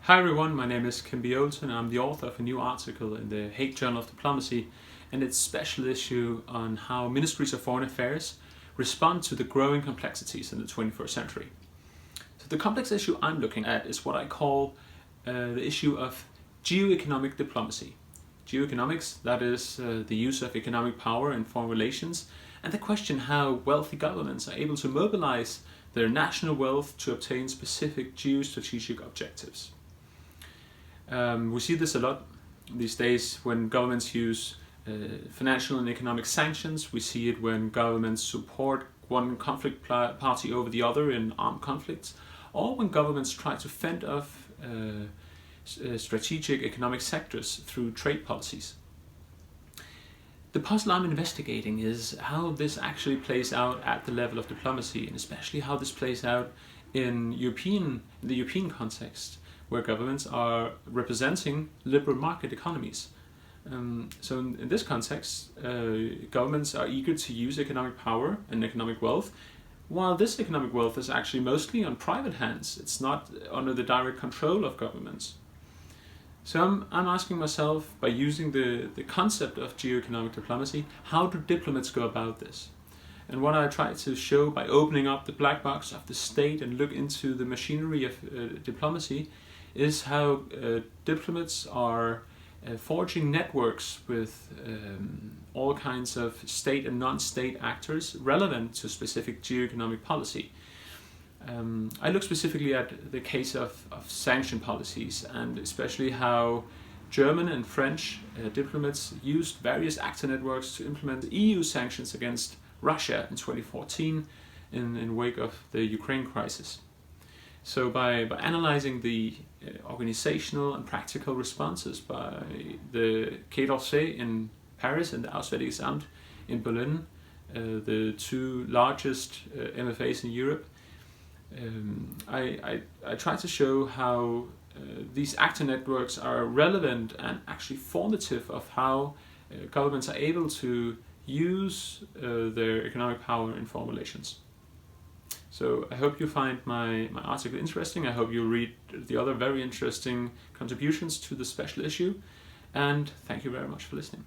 Hi everyone, my name is Olsen and I'm the author of a new article in the Hague Journal of Diplomacy and its special issue on how Ministries of Foreign Affairs respond to the growing complexities in the 21st century. So the complex issue I'm looking at is what I call the issue of geoeconomic diplomacy. Geoeconomics, that is the use of economic power in foreign relations, and the question how wealthy governments are able to mobilize their national wealth to obtain specific geostrategic objectives. We see this a lot these days when governments use financial and economic sanctions. We see it when governments support one conflict party over the other in armed conflicts, or when governments try to fend off strategic economic sectors through trade policies. The puzzle I'm investigating is how this actually plays out at the level of diplomacy, and especially how this plays out in the European context, where governments are representing liberal market economies. So in this context, governments are eager to use economic power and economic wealth, while this economic wealth is actually mostly on private hands. It's not under the direct control of governments. So I'm asking myself, by using the concept of geoeconomic diplomacy, how do diplomats go about this? And what I try to show by opening up the black box of the state and look into the machinery of diplomacy is how diplomats are forging networks with all kinds of state and non-state actors relevant to specific geoeconomic policy. I look specifically at the case of sanction policies, and especially how German and French diplomats used various actor networks to implement EU sanctions against Russia in 2014 in wake of the Ukraine crisis. So by analyzing the organizational and practical responses by the Quai d'Orsay in Paris and the Auswärtiges Amt in Berlin, the two largest MFAs in Europe, I try to show how these actor networks are relevant and actually formative of how governments are able to use their economic power in foreign relations. So I hope you find my article interesting. I hope you'll read the other very interesting contributions to the special issue, and thank you very much for listening.